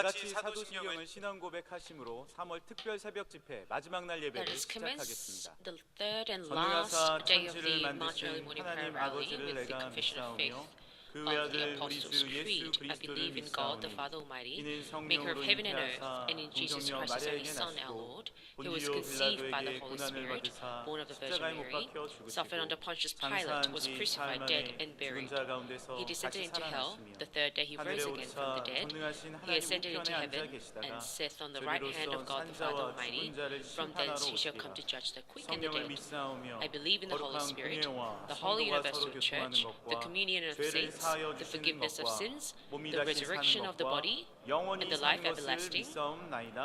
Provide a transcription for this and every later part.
같이 사도신경을 신앙 고백하심으로 3월 특별 새벽 집회 마지막 날 Let 예배를 us commence 시작하겠습니다. the third and 전능하사 last day of 천지를 the March early 만드신 morning prayer 하나님 rally 아버지를 with the 내가 confession of faith 믿사오며 그 of the 외아들 우리 Apostles' 주 예수 Creed. I 그리스도를 believe in God the 믿사오니 Father Almighty, 이는 maker 성령으로 of heaven and earth, 잉태하사 and in Jesus 동정녀 Christ, His only 마리아에게 Son, our 나시고 Lord, who was 본디오 conceived by the 빌라도에게 Holy 고난을 Spirit, 받으사 born of the Virgin 십자가에 못 Mary, 박혀 suffered under 죽으시고 Pontius Pilate, 장사한 was 지 crucified, 사흘 dead, 만에 and 죽은 buried. 자 가운데서 He descended 다시 into hell. 살아나시며 The third day He 하늘에 rose again from the 오르사 dead. 전능하신 He 하나님 ascended into 우편에 앉아 heaven 계시다가 and sits on the right hand of 저리로서 God the Father 산자와 Almighty. 죽은 자를 From thence 심판하러 He shall come 오시리라. to judge the quick and the 성령을 dead. 믿사오며 I believe in the Holy 거룩한 Spirit, 공예와 the Holy 성도가 서로 Universal 교통하는 Church, the 것과 communion of 죄를 saints, 사하여 the 주시는 forgiveness of 것과 sins, 몸이 the 다시 resurrection 사는 of the 것과 body, 영원히 and the 사는 life 것을 everlasting. 믿사옵나이다.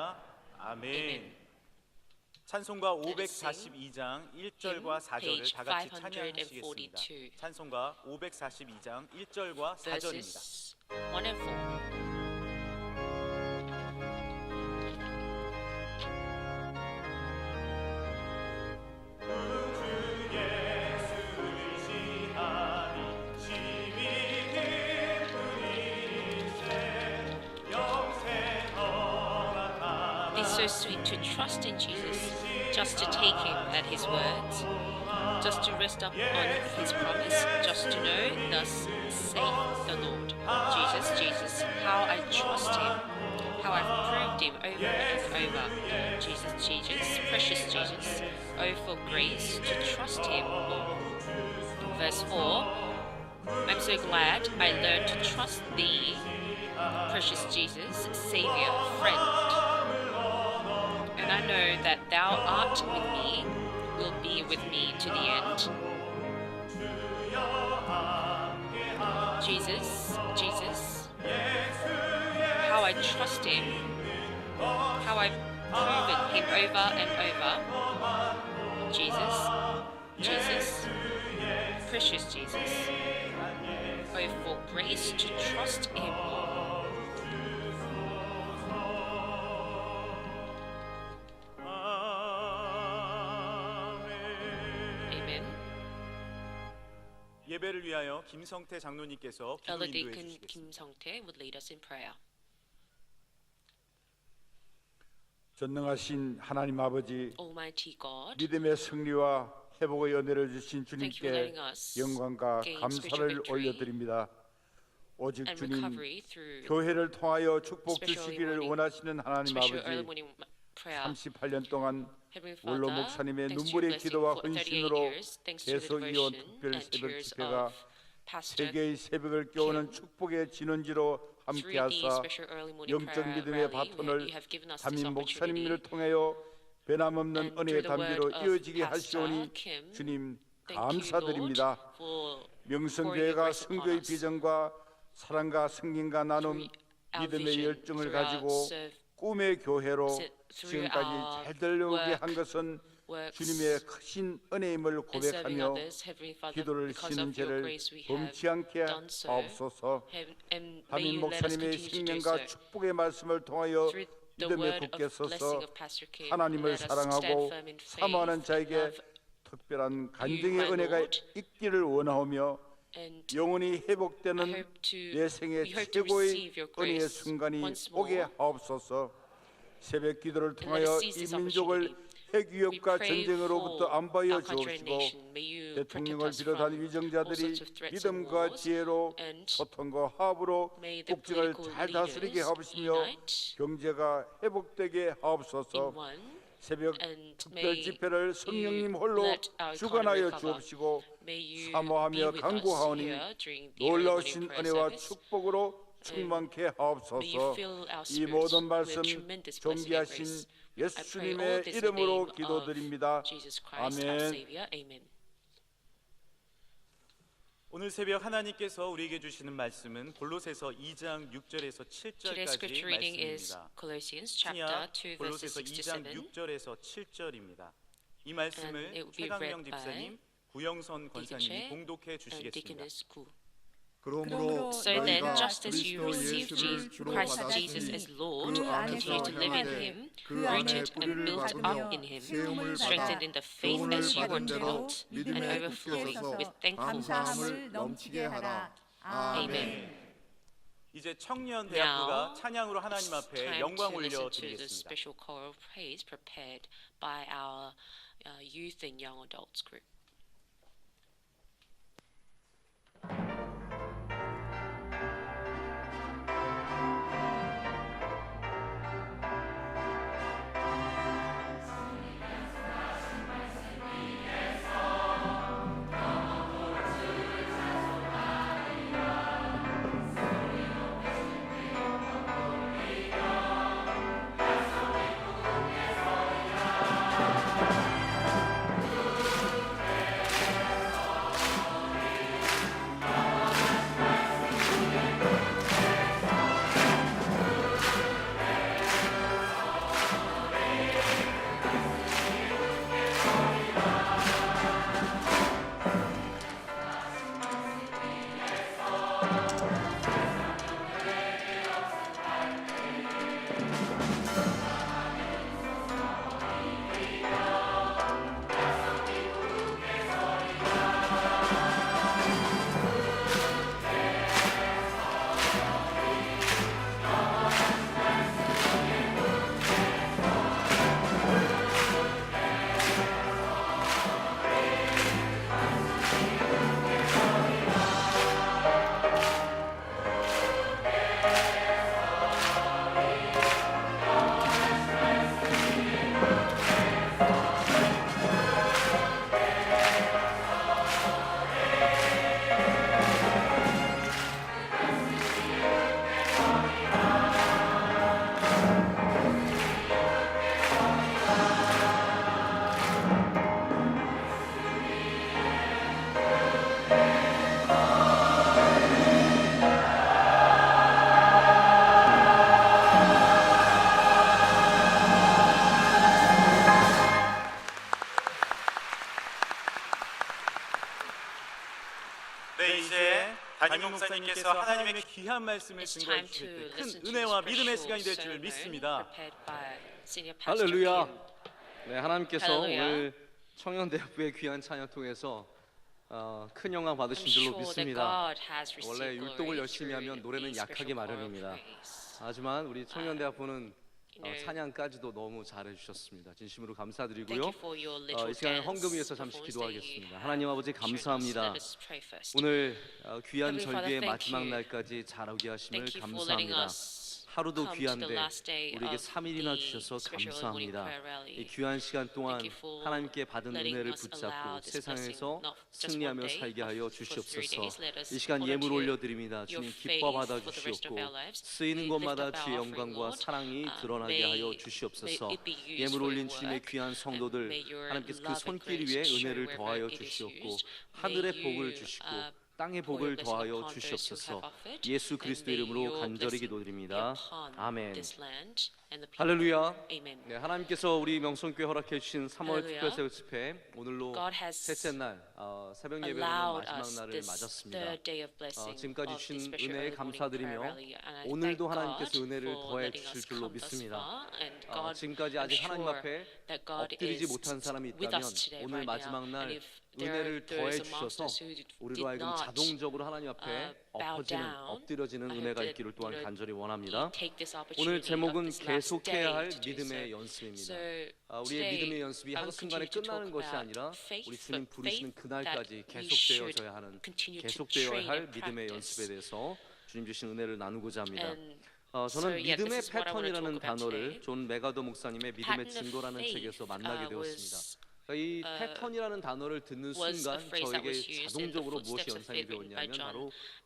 아멘. Amen. 찬송가 Let us sing 542장 1절과 4절을 page 다 같이 찬양하시겠습니다. 542. 찬송가 542장 1절과 4절입니다. verses 1 and 4. It's so sweet to trust in Jesus, just to take Him at His words, just to rest up on His promise, just to know, thus saith the Lord. Jesus, Jesus, how I trust Him, how I've proved Him over and over. Jesus, Jesus, precious Jesus, oh for grace to trust Him more. Verse 4, I'm so glad I learned to trust Thee, precious Jesus, Savior, friend. And I know that Thou art with me, will be with me to the end. Jesus, Jesus, how I trust Him, how I've proven Him over and over. Jesus, Jesus, precious Jesus, oh for grace to trust Him more. Amen. 예배를 위하여 김성태 장로님께서 기도 Elder 인도해 Deacon 주시겠습니다. Kim Song-tae would lead us in prayer. 전능하신 하나님 아버지, Almighty God, 믿음의 승리와 회복의 은혜를 주신 thank you for letting 주님께 us 영광과 gain 감사를 spiritual victory 올려드립니다. 오직 and 주님 recovery through 교회를 통하여 축복 special 주시기를 morning- 원하시는 하나님 special early 아버지, morning prayer. 38년 동안 Heavenly 원로 Father, 목사님의 thanks to your 눈물의 blessing 기도와 for 38 헌신으로 years, thanks to the 계속 이어온 devotion 특별 and 새벽 tears 집회가 of Pastor 세계의 새벽을 깨우는 축복의 진원지로 through the 함께하사 special early morning 영적 prayer 믿음의 rally. 바톤을 You have given us this 담임 목사님을 opportunity. 통하여 변함없는 And 은혜의 through the 담비로 word of 이어지게 Pastor 하시오니 Kim, 주님 Thank you, Lord, 감사드립니다. for 명성교회가 grace upon 성도의 us. 비전과 사랑과 승인과 나눔, our 믿음의 vision, 열정을 through our 가지고 serve, 꿈의 교회로 through 지금까지 our 잘 되려오게 work, 한 것은 works, 주님의 크신 은혜임을 and serving 고백하며 others. Heavenly Father, 기도를 because 쉬는 of your 죄를 grace we have 범치 않게 done so. 하옵소서. And may 담임 you let us 목사님의 continue to do 생명과 so. 축복의 말씀을 통하여 Through the 믿음에 word 굳게 of blessing 서서 of Pastor Kim, 하나님을 let us stand 사랑하고 firm in faith 사모하는 and 자에게 love 특별한 간증의 my 은혜가 Lord. 있기를 원하오며 and 영원히 I 회복되는 hope to 내 생의 we hope to 최고의 receive your 은혜의 grace 순간이 once 오게 more. 하옵소서. 새벽 기도를 let us 통하여 seize 이 this 민족을 opportunity. 핵 We 위협과 pray 전쟁으로부터 for 안보하여 our country and 주옵시고 nation. May you protect 대통령을 us 비롯한 from all 위정자들이 sorts of threats and 믿음과 wars, 지혜로 and 소통과 화합으로 may the 국정을 political 잘 다스리게 leaders 하옵시며 unite 경제가 회복되게 in 하옵소서. one, 새벽 and 특별 may 집회를 성령님 홀로 let our economy 주관하여 recover. 주옵시고 May you 사모하며 be with us 간구하오니 here during the early morning 놀라우신 prayer 은혜와 service. 축복으로 충만케 May you 하옵소서. fill our 이 spirits 모든 with 말씀 tremendous blessing and 존귀하신 grace. I pray all 예수님의 this in the 이름으로 name of 기도드립니다. Jesus Christ, our 아멘. Savior. Amen. 오늘 새벽 하나님께서 우리에게 주시는 말씀은 골로새서 2장 6절에서 Today's 7절까지 scripture reading is 말씀입니다. Colossians chapter 신약 2 verses 골로새서 6 to 2장 7. 6절에서 7절입니다. 이 And 말씀을 it will be 최강명 read by 집사님, 구영선 Deacon 권사님이 Che 봉독해 and 주시겠습니다. Deaconess Gu. 그러므로 So then, 너희가 just as you 그리스도 received 예수를 주로 Christ Jesus 받았으니 as Lord, 그 안에서 continue to live in 행하되 Him, 그 안에 rooted and 뿌리를 built up 받으며 in Him, 세움을 받아 strengthened in the faith 교훈을 as you were 받은 대로 taught, and 믿음에 overflowing 굳게 서서 with thankful hearts. 감사함을 넘치게 하라. 아멘. Amen. 이제 청년 대학부가 Now, 찬양으로 하나님 it's 앞에 time 영광 to listen 올려 to the 드리겠습니다. special choral praise prepared by our youth and young adults group. 네, 이제 담임 목사님께서 하나님의 귀한 말씀을 It's 증거해 time to 주실 때 listen 큰 to 은혜와 the 믿음의 special 시간이 될 줄 sermon 믿습니다. prepared by Senior Pastor 할렐루야. Kim. 네, 하나님께서 할렐루야. 오늘 청년대학부의 귀한 찬양 통해서 큰 영광 받으신 I'm 줄로 sure that 믿습니다. God has received 원래 glory 율동을 열심히 through 하면 노래는 these 약하게 special choral 마련입니다. praise. 하지만 우리 청년대학부는 You know, 찬양까지도 너무 잘해주셨습니다. 진심으로 Thank 감사드리고요. you for your little 이 시간에 dance 헌금 위해서 잠시 performance that you 기도하겠습니다. have 하나님 아버지 shared with us. 감사합니다. Let us pray first. 오늘 귀한 Heavenly Father, 절기의 thank 마지막 you. 날까지 잘오게 하심을 Thank you for letting 감사합니다. us 하루도 come to the 귀한데 last day 우리에게 of 3일이나 the 주셔서 special morning 감사합니다. prayer rally. 이 귀한 시간 동안 Thank you for 하나님께 받은 letting 은혜를 us 붙잡고 allow this 세상에서 blessing not just 승리하며 one day, 살게 하여 but for 3 주시옵소서. days. Let us 이 시간 honor 예물 to 올려드립니다. your 주님 faith 기뻐 받아 for the rest of 주시옵고 our lives. 쓰이는 We 곳마다 lift up 주의 our offering, 영광과 Lord. 사랑이 드러나게 May 하여 주시옵소서. it be used 예물 for 올린 your 주님의 work, 귀한 and 성도들 may your 하나님께서 그 love and 손길 grace 위에 show 은혜를 wherever 더하여 it is 주시옵고 used. 하늘의 May 복을 you, 주시고 pour 땅의 your 복을 blessing 더하여 upon those who 주시옵소서. have offered, 예수 and 그리스도 may 이름으로 your 간절히 blessing be 기도드립니다. upon 아멘. this land and the people. 할렐루야. Amen. 네, 하나님께서 우리 명성교회 허락해 주신 3월 할렐루야. 특별새우 집회 오늘로 God has 셋째 날 새벽 예배로는 allowed 마지막 us 날을 this 맞았습니다. third day of blessing 지금까지 of 주신 this special 은혜에 early morning 감사드리며 prayer rally, and I 오늘도 thank 하나님께서 God 은혜를 for 더해 letting 주실 us 줄로 come thus 믿습니다. far, and God, 지금까지 I'm 아직 하나님 sure 앞에 that God 엎드리지 is 못한 사람이 with 있다면 us today, 오늘 right 마지막 now. 날 And if there 은혜를 더해 is 주셔서 amongst us who did 우리로 하여금 not 자동적으로 하나님 앞에 bow 엎어지는 down, 엎드려지는 I hope 은혜가 that, 있기를 또한 you know, 간절히 you 원합니다. take this 오늘 opportunity 제목은 of this last 계속해야 day 할 to do 믿음의 so. 연습입니다. So 우리의 today, 믿음의 연습이 I will 한순간에 continue to 끝나는 talk 것이 about 아니라 faith, 우리 but 주님 부르시는 faith 그날까지 that we 계속되어져야 하는 continue to 계속되어야 train 할 and 믿음의 연습에 practice. 대해서 주님 주신 은혜를 나누고자 합니다. And 저는 So, yeah, 믿음의 this is what I wanna 패턴이라는 talk about 단어를 today. 존 메가더 목사님의 믿음의 Pattern of 증거라는 faith, 책에서 만나게 되었습니다. was 이 패턴이라는 단어를 듣는 was a 순간 phrase that 저에게 was used in the 자동적으로 무엇이 footsteps of 연상이 faith written by 되었냐면 John 바로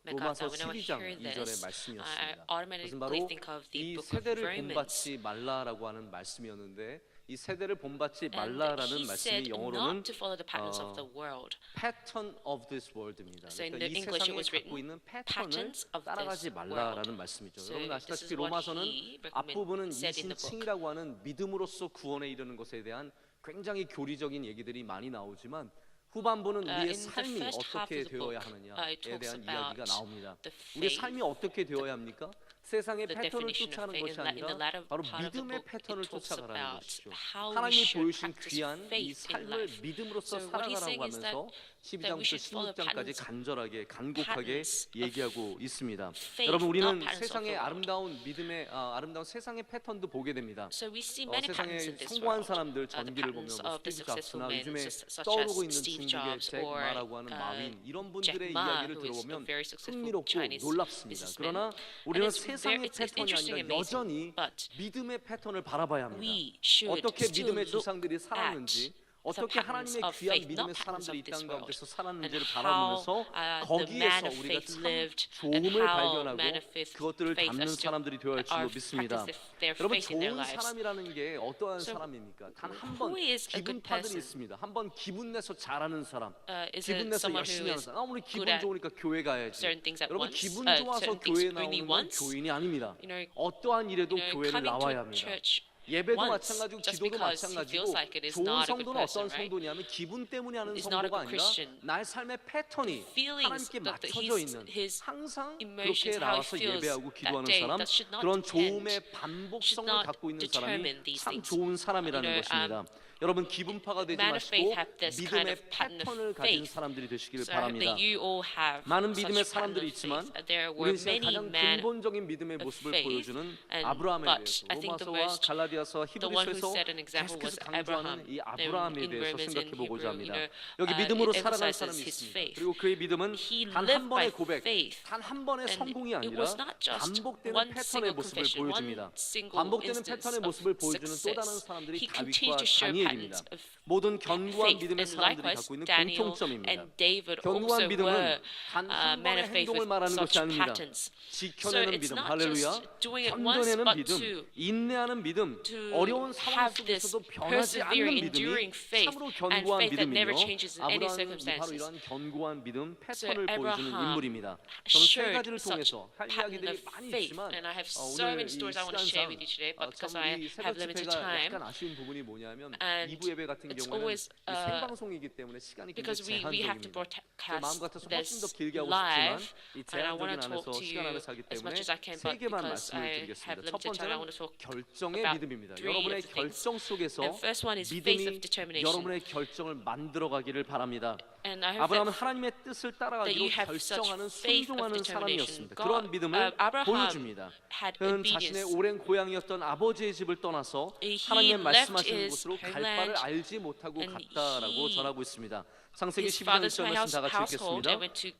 MacArthur. 로마서 When I 12장 hear 2절의 this, I 말씀이었습니다. 그것은 automatically 바로 think of the 이 book of 세대를 Romans. 본받지 말라라고 하는 말씀이었는데 이 세대를 본받지 And 말라라는 he 말씀이 said 영어로는 not to follow the patterns of the world. pattern of this world입니다. So in 그러니까 the 이 English it 세상에 was 갖고 written, 있는 패턴을 patterns of 따라가지 this 말라라는 world. 말씀이죠. So 여러분 this 아시다시피 is what 로마서는 he 앞부분은 said in the book. 이신칭이라고 하는 믿음으로써 구원에 이르는 것에 대한 굉장히 교리적인 얘기들이 많이 나오지만 후반부는 우리의 in the 삶이 first half 어떻게 of the 되어야 book, 하느냐에 it talks 대한 about 이야기가 나옵니다. the 우리의 faith, 삶이 어떻게 되어야 합니까? 세상의 the 패턴을 definition of 쫓아가는 faith. 것이 In the 아니라 latter 바로 part of the 믿음의 book, 패턴을 it talks 쫓아가라는 about 것이죠. how we 하나님이 should 보여주신 practice 귀한 이 faith in 삶을 life. 믿음으로써 So what he's saying 살아가라고 is that 하면서 that we 12장부터 should follow 16장까지 patterns. 간절하게 간곡하게 patterns of 얘기하고 있습니다. faith, 여러분 우리는 not patterns of 세상의 the world. 아름다운 믿음의 아름다운 세상의 패턴도 보게 됩니다. So we see many patterns 세상의 in this 성공한 world. 사람들 The 전기를 보면 patterns 뭐 of the 스티브 successful 잡스나 men, 요즘에 such 떠오르고 as 있는 Steve 중국의 Jobs 잭 or 마라고 하는 마윈 이런 Jack 분들의 Ma, 이야기를 who is a 들어보면 very successful 흥미롭고 Chinese 놀랍습니다. businessman. 그러나 And 우리는 it's 세상의 it's 패턴이 interesting 아니라 and amazing. 여전히 But 믿음의 패턴을 바라봐야 합니다. we should 어떻게 still 믿음의 look 조상들이 살았는지, at 어떻게 the 하나님의 patterns of 귀한 faith, 믿음의 not patterns 사람들이 이 of this 땅 world, 가운데서 and 살았는지를 how 바라보면서 the 거기에서 man of 우리가 faith 참 lived and 좋음을 how 발견하고 man of faith 그것들을 담는 are still 사람들이 되어야 할 줄로 are 믿습니다. practice their 여러분 faith in their 좋은 lives. 사람이라는 게 어떠한 So, 사람입니까? 단 한 who 번 is a good 기분파들이 person? 있습니다. 한 번 기분 내서 잘하는 사람, Is 기분 it 내서 someone 열심히 who 하는 is 사람. 우리 기분 good at 좋으니까 교회 가야지. certain things at 여러분 once? 기분 좋아서 certain things 교회 only 나오는 건 once? 교인이 아닙니다. You know, 어떠한 일에도 교회를 coming 나와야 to 합니다. church 예배도 once, 마찬가지고 just 기도도 because he 마찬가지고 feels like it is 좋은 not a good 성도는 person, 어떤 right? 성도냐면 기분 때문에 하는 Is not a 성도가 good 아니라 Christian. 나의 삶의 패턴이 Feelings 하나님께 that 맞춰져 있는 his 항상 emotions, 그렇게 how he 나와서 feels 예배하고 that 기도하는 day, 사람 that should not 그런 depend, 좋음의 should 반복성을 not 갖고 있는 determine 사람이 these 참 things. 좋은 사람이라는 You know, 것입니다. 여러분 기분파가 되지 man of faith 마시고 have this kind 믿음의 of pattern of 패턴을 가진 faith. 사람들이 되시기를 So I hope 바랍니다. that you all have 많은 such 믿음의 pattern 사람들이 of 있지만 faith. There were 우리 시간 many 가장 men 근본적인 믿음의 of 모습을 faith, 보여주는 and 아브라함에 but 대해서 I think the 로마서와 most 갈라디아서 the one who 히브리서에서 set an example was 계속해서 강조하는 이 Abraham. 아브라함에 In 대해서 Romans, in 생각해 보고자 Hebrew, 합니다. you know, 여기 믿음으로 it 살아가는 emphasizes 사람이 his 있습니다. faith. 그리고 그의 믿음은 He 단 한 lived by 번의 고백, faith. 단 한 번의 And 성공이 it 아니라 was not just 반복되는 one 패턴의 single 모습을 confession, 보여줍니다. one single 반복되는 instance 패턴의 of 모습을 보여주는 또 다른 success. 사람들이 He 다윗과 continued to show 다니엘입니다. patterns of 모든 견고한 faith, 믿음의 and 사람들이 likewise 갖고 있는 Daniel 공통점입니다. and David 견고한 also 믿음은 were 단 한 men 번의 of faith 행동을 with 말하는 것이 such 아닙니다. patterns. So 지켜내는 it's 믿음, not 할렐루야. just doing it once, 견뎌내는 but 믿음, to 인내하는 믿음, 어려운 상황 have this 속에서도 변하지 않는 persevering, 믿음이 enduring faith, 참으로 and 견고한 faith that never 믿음이며 changes in any 아브라함이 바로 circumstances. 이러한 견고한 믿음 So 패턴을 보여주는 Abraham 인물입니다. 저는 세 showed 가지를 such 통해서 할 pattern 이야기들이 of 많이 faith, 있지만 and I have so 오늘 many 이 stories I want to share 시간상 with you today, but because 참 I 이 새벽 have limited 집회가 time, 약간 아쉬운 부분이 뭐냐면 and 2부 예배 같은 it's 경우에는 always, 이 생방송이기 때문에 시간이 굉장히 because we have to 제한적입니다. 제 마음 같아서 broadcast 훨씬 더 this 길게 하고 싶지만 live, 이 and I want 제한적인 to talk 안에서 to 시간 you 안에서 하기 as much 때문에 as I can, 세 but 개만 because 말씀을 I 드리겠습니다. have 첫 limited time, I want to 번째는 talk 결정의 about 믿음입니다. 3 여러분의 of the things. 결정 속에서 And first one is faith of 믿음이 determination. 여러분의 결정을 만들어 가기를 바랍니다. And I hope 아브라함은 that 하나님의 뜻을 that 따라가기로 you have such 결정하는 faith of 순종하는 determination. 사람이었습니다. 그런 믿음을 Abraham 보여줍니다. had 그는 obedience. 자신의 오랜 고향이었던 아버지의 집을 떠나서 He 하나님의 left 말씀하시는 his 곳으로 갈 homeland 바를 알지 못하고 and 갔다라고 he- 전하고 있습니다. 창세기 his 12장 father's 1절 말씀 다 같이 household 읽겠습니다. and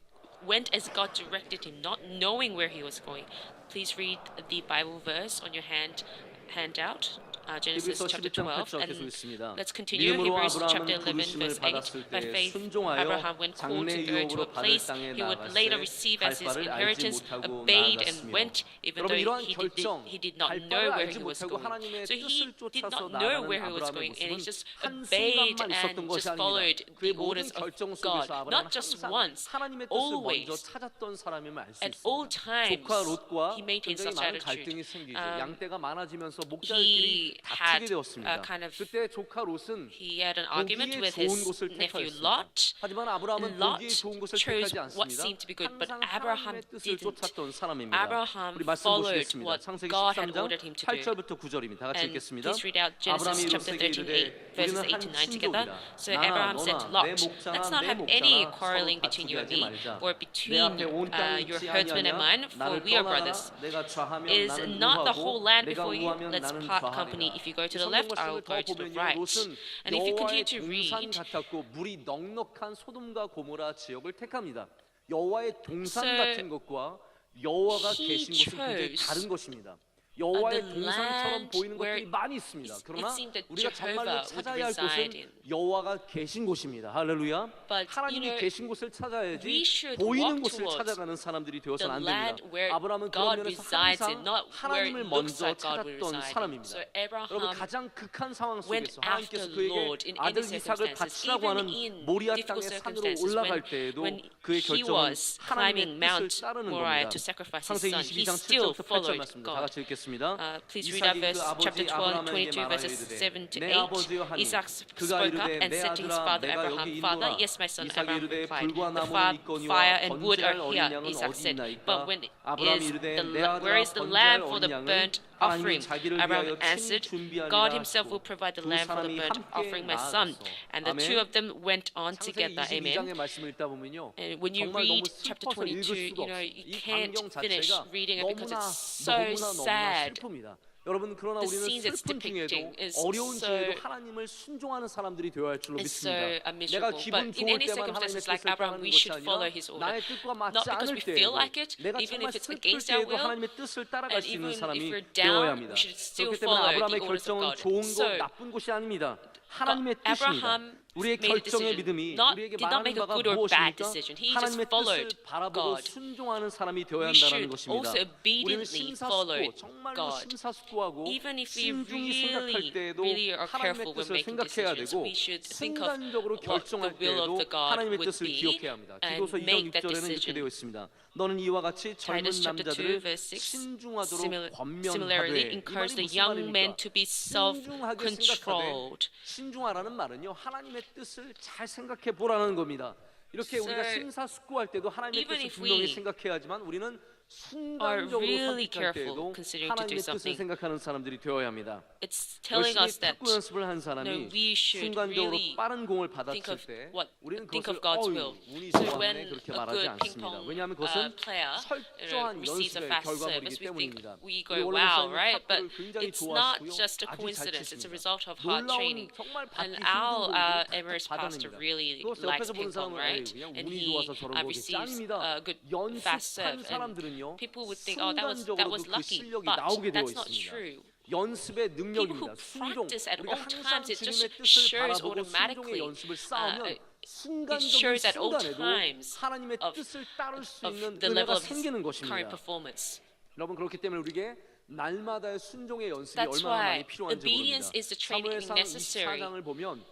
went as God directed him, not knowing where he was going. Please read the Bible verse on your handout. Genesis 히브리서 chapter 12장 12, 8절 and 계속 있습니다. let's continue. 믿음으로 Hebrews chapter 아브라함은 11, 부르심을 verse 8. 받았을 By 때 faith, 순종하여 Abraham, when called 장래 to go to 유업으로 a 받을 place 땅에 he would 나갔을 later 때 receive 갈 as his 바를 알지 inheritance, 못하고 obeyed and 나아갔으며 went, even 여러분 though 이러한 he 결정 did not 갈 know 바를 where 알지 he was 못하고 going. 하나님의 So he 뜻을 did 쫓아서 not know 나아가는 where he was 아브라함의 going, and he 모습은 just 한 obeyed 순간만 있었던 and 것이 just 아닙니다. followed 그의 the 모든 orders of 결정 God. 속에서 아브라함은 Not just 항상 once, 하나님의 뜻을 always. 먼저 찾았던 사람임을 알 수 At all 있습니다. times, 조카 롯과 he maintained 굉장히 such 많은 attitude. 갈등이 생기죠. Um, 양떼가 많아지면서 he 목자들끼리 다투게 had 되었습니다. a kind of- 그때 조카 롯은 He had an argument 보기에 with 좋은 his 곳을 nephew 택하였습니다. Lot. 하지만 아브라함은 Lot 보기에 좋은 곳을 chose 택하지 what 않습니다. seemed to be good, but 항상 Abraham 하나님의 뜻을 didn't. 쫓았던 사람입니다. Abraham 우리 말씀 followed 보시겠습니다. what 창세기 God had 13장 ordered him to do. 8절부터 9절입니다. 다 같이 And 읽겠습니다. please read out 아브라함이 Genesis chapter 롯에게 13, 이르되 8, verses 우리는 8 한 to 9 together. 친족이라 So 나나 Abraham said to 너나 Lot, 내 목자나 let's not 내 have any 목자나 quarreling 서로 between you and 다투게 me, 하지 말자. or 내 between 앞에 온 땅이 your 있지 herdsmen and mine, 아니하냐 for 나를 we are 떠나라 brothers. 내가 좌하면 Is 나는 not the whole 우하고 land 내가 before you? 우하면 Let's 나는 part company. 좌하리라. If you go to 이 the left, 성경 I will 말씀을 go 더 to the 보면요 right. 롯은 And if you continue 여호와의 to 동산 read, 같았고 물이 넉넉한 소돔과 고모라 지역을 택합니다. 여호와의 동산 So 같은 것과 여호와가 he 계신 곳은 굉장히 chose, 다른 것입니다. 여호와의 the 동산처럼 land 보이는 것들이 where 많이 있습니다. it 그러나 seemed that 우리가 정말로 Jehovah would 찾아야 할 reside 곳은 in. 여호와가 계신 곳입니다. 할렐루야. But, 하나님이 you know, 계신 곳을 찾아야지 we should 보이는 walk 곳을 towards 찾아가는 사람들이 되어서는 안 the land 됩니다. where 아브라함은 God 그런 면에서 resides in, 항상 not where it 하나님을 looks 먼저 like God will 찾았던 reside in. 사람입니다. So Abraham 여러분 가장 극한 상황 went 속에서 하나님께서 after 그에게 Lord in 아들 any 이삭을 circumstances, 바치라고 even 하는 in 모리아 difficult 땅의 산으로 circumstances, 올라갈 when 때에도 he 그의 결정은 was 하나님의 climbing Mount 뜻을 따르는 Moriah 겁니다. to sacrifice his 창세기 son, he 22장 still 7절부터 8절 followed 말씀입니다. 다 God. 같이 읽겠습니다. 읽겠습니다. Please read out 이삭이 verse 그 아버지 chapter 12, 아브라함에게 22, 말하여 verses 이르되 7 to 내 8. 아버지여 하니 Isaac 그가 spoke up 이르되 and 내 said to his 아들아 father 내가 Abraham, 여기 Father, 있노라. yes, my son. 이삭이 Abraham 이르되 replied, 불과 the 나무는 있거니와 fire and wood 번제할 are 어린 here. 양은 Isaac 어디 said, 있나이까? but when 아브라함이 is 이르되 내 where 아들아 is the 번제할 lamb for the 어린 양은 burnt 하나님이 offering? 자기를 Abraham 위하여 친히 answered, 준비하리라 God himself 하시고 will provide the 두 lamb for the 사람이 burnt 함께 offering, my son. 나아가서 And the two 아멘. of them went on 창세기 together. Amen. 22장의 말씀을 읽다 보면요. And when you 정말 너무 read chapter 슬퍼서 읽을 22, 수가 you know, 없어요. you 이 can't 광경 finish 자체가 reading it because 너무나 it's so 너무나 sad. 슬픕니다. 여러분 그러나 The 우리는 scenes it's 슬픈 중에도 depicting is 어려운 so- 중에도 하나님을 순종하는 사람들이 되어야 할 줄로 It's so 믿습니다. 내가 miserable. 기분 But in 좋을 any 때만 하나님의 circumstances like 뜻을 Abraham, 따르는 we 것이 should 아니라 follow his order. 나의 뜻과 맞지 Not because 않을 we feel 때에도 like it, 내가 even 정말 if it's 슬플 against our 때에도 will, 하나님의 뜻을 따라갈 and 수 있는 even 사람이 if we're 되어야 down, 합니다. we should still 그렇기 때문에 follow 아브라함의 the orders of 결정은 God. 좋은 것 So, 나쁜 것이 아닙니다. 하나님의 뜻입니다. Abraham 우리의 made a 결정의 decision. 믿음이 Not- 우리에게 did not 말하는 make a 바가 good or bad 무엇입니까? decision. He just 하나님의 뜻을 followed 바라보고 God. 순종하는 사람이 되어야 We 한다는 should 것입니다. also 우리는 obediently follow 심사숙고 정말로 God. 심사숙고하고 Even if we 신중히 생각할 때에도 really are 하나님의 careful when 뜻을 making 생각해야 decisions, 되고 we should think of 순간적으로 what 결정할 the will of 때에도 the God 하나님의 would 뜻을 be 기억해야 합니다. and 기도서 2장 make that 6절에는 이렇게 decision. 되어 있습니다. 너는 이와 같이 젊은 Titus chapter 2 남자들을 verse 6 신중하도록 similarly 권면하되 이 encourage 말이 the 무슨 young men 말입니까? to be 신중하게 생각하되 self-controlled. 신중하라는 말은요 하나님의 뜻을 잘 생각해 보라는 겁니다. 이렇게 우리가 Sir, 심사숙고할 때도 하나님의 even 뜻을 if 분명히 we 생각해야 하지만 우리는 are 순간적으로 really 선택할 careful 때에도 considering to do 하나님의 뜻을 something, 생각하는 사람들이 되어야 합니다. It's telling us 열심히 that 탁구 연습을 한 사람이 no, we should 순간적으로 really 빠른 공을 think 받았을 of 때 what 우리는 think 그것을 of God's 어유 will. 운이 So 좋았네 when 그렇게 a 말하지 good ping 않습니다. pong 왜냐하면 그것은 player 철저한 receives a 연습의 fast 결과물이기 service, we think 때문입니다. we 우리 go 원래 wow, 목사님은 right? But 탁구를 굉장히 it's not 좋아하시고요. just a 아주 잘 coincidence. It's a 치십니다. result of hard 놀라운 training. 정말 받기 And 힘든 our 공들을 Emirates 탁탁 pastor 받아냅니다. really 또 likes 옆에서 보는 ping pong, 사람은 right? 그냥 And 운이 he 좋아서 저런 거지 receives 짱입니다. a good fast 연습한 serve. And 사람들은요 people would think, oh, that was 순간적으로도 그 lucky. 실력이 But 나오게 되어 that's not 있습니다. true. 연습의 People 능력입니다. who 순종. practice at 우리가 all 항상 times, it 주님의 just 뜻을 shows 바라보고 순종의 automatically. 연습을 쌓으면 It 순간적인 shows at all 순간에도 times 하나님의 of- 뜻을 따를 수 of 있는 the level 은혜가 of his 생기는 current 것입니다. performance. 여러분 그렇기 때문에 우리에게 날마다의 순종의 연습이 That's 얼마나 많이 why 필요한지 obedience 모릅니다. is the training 사무엘상 necessary 24장을 보면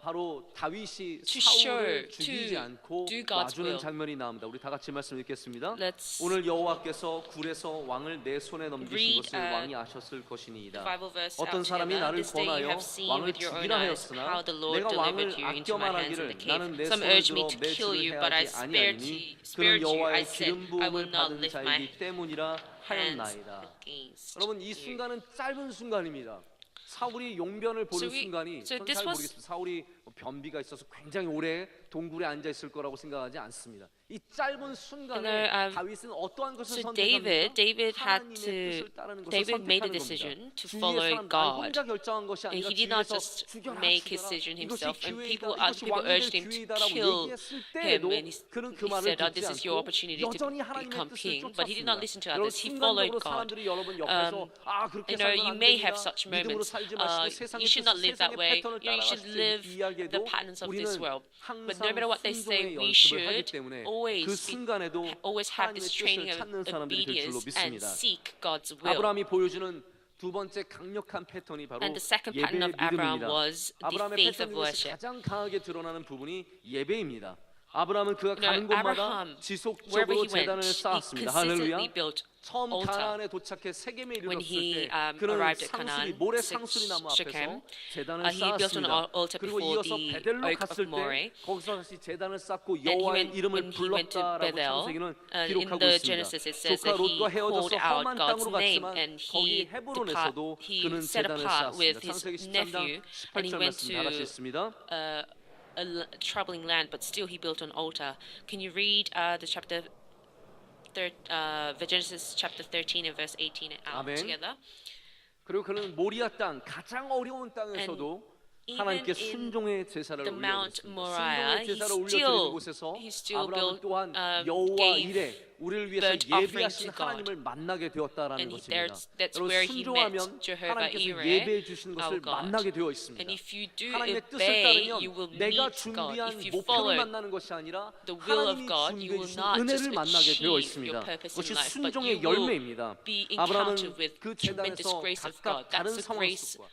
바로 다윗이 to 사울을 show, 죽이지 to 않고 do God's 놔주는 will. 장면이 나옵니다. 우리 다 같이 말씀 읽겠습니다. Let's 오늘 여호와께서 굴에서 왕을 내 손에 넘기신 read, 것을 왕이 아셨을 것이니이다. Bible verse 어떤 out 사람이 together. 나를 This day you 권하여 have seen 왕을 with your own 죽이라 eyes 하였으나 how the Lord 내가 delivered 왕을 you into my 아껴 hands in 말하기를 the cave. 나는 내 Some 손을 urged 들어 me to kill 매질을 you, but I 해야지 아니하니 spared 그는 you. I 여호와의 said, 기름 I 부음을 will not 받은 lift my 자이기 때문이라 hands 하였나이다. against 여러분 이 you. 순간은 짧은 순간입니다. 사울이 용변을 보는 순간이 so 저는 this 잘 was- 모르겠습니다. 사울이 변비가 있어서 굉장히 오래 동굴에 앉아 있을 거라고 생각하지 않습니다. 이 짧은 순간에 다윗은 어떠한 것을 So 선택합니까? David had 하나님의 to 뜻을 따르는 것을 David made a 선택하는 decision 겁니다. to 주위의 follow 사람, God. 혼자 결정한 것이 And 아니라 he did not 주위에서 just 죽여라, make his 죽여라. decision 이것이 himself, and 기회이다, people, 이것이 other people 왕국의 urged him to 기회이다라고 kill 얘기했을 him, 때에도 and 그는 그 he 말을 said, "Oh, 듣지 this is your 않고 opportunity to 여전히 하나님의 become 뜻을 king." But he did not 쫓았습니다. listen to 여러분 others. He followed 순간적으로 God. 사람들이 여러분 옆에서 아 그렇게 You know, 살면 you 안 may 됩니다. have such 믿음으로 moments. 살지 마시고 세상의 You should not 뜻을, live that 세상의 way. 패턴을 You should 따라가시되 live 이야기해도 the patterns of this 우리는 world. But 항상 no matter what they say, 순종의 we 연습을 하기 should 때문에 always 그 순간에도 always have 하나님의 this 뜻을 training of 찾는 사람들이 될 줄로 obedience and 믿습니다. seek God's will. 아브라함이 보여주는 두 번째 강력한 패턴이 바로 And the second 예배의 pattern of Abraham 믿음입니다. was the 아브라함의 faith of 패턴 중에서 worship. 가장 강하게 드러나는 부분이 예배입니다. 아브라함은 그가 You 가는 know, 곳마다 Abraham, wherever 지속적으로 he went, 제단을 he 쌓았습니다. 할렐루야. consistently built 처음 altar. 가나안에 도착해 세겜에 When 이르렀을 he 때 그는 arrived at 상수리 Canaan, 모래 상수리 나무 앞에서 Shechem, 제단을 he built an 쌓았습니다. altar 그리고 before 이어서 the 베델로 oak of 갔을 Moreh. 때 거기서 다시 제단을 쌓고 And he 여호와의 went, 이름을 when he went to 불렀다라고 Bethel, 창세기는 in 기록하고 the 있습니다. Genesis it says 조카 that he 롯과 헤어져서 called out 험한 God's 땅으로 name, 갔지만 and 거기 he 헤브론에서도 he 그는 set 제단을 apart with 쌓았습니다. his 창세기 13장 nephew, and he 18절 went 말씀 다 같이 to 읽습니다. troubling land, but still he built an altar. Can you read the Genesis chapter 13 and verse 18 out Amen. together? 그리고 그는 모리아 땅 가장 어려운 땅에서도 even 하나님께 in 순종의 제사를 the Mount 올려드렸습니다. Moriah, 순종의 제사를 올려드리는 곳에서 he still 아브라함은 built, 또한 여호와 gave 이레 우리를 위해서 burnt offering 예비하신 to God. 하나님을 만나게 되었다라는 And 것입니다. that's 여러분 where he met 순종하면 Jehovah 하나님께서 Ireh, 예배해 주시는 our 것을 God. 만나게 되어 있습니다. And if you do 하나님의 뜻을 obey, 따르면 you will 내가 meet God. 준비한 If you 목표를 follow 만나는 것이 아니라 the will of 하나님이 God, you 준비해 will 주신 not 은혜를 just 만나게 되어 achieve 있습니다. your purpose 그것이 in life, but 순종의 you will 열매입니다. be 아브라함은 encountered with 그 tremendous 제단에서 grace of 각각 God. That's 다른 the 상황 grace 속과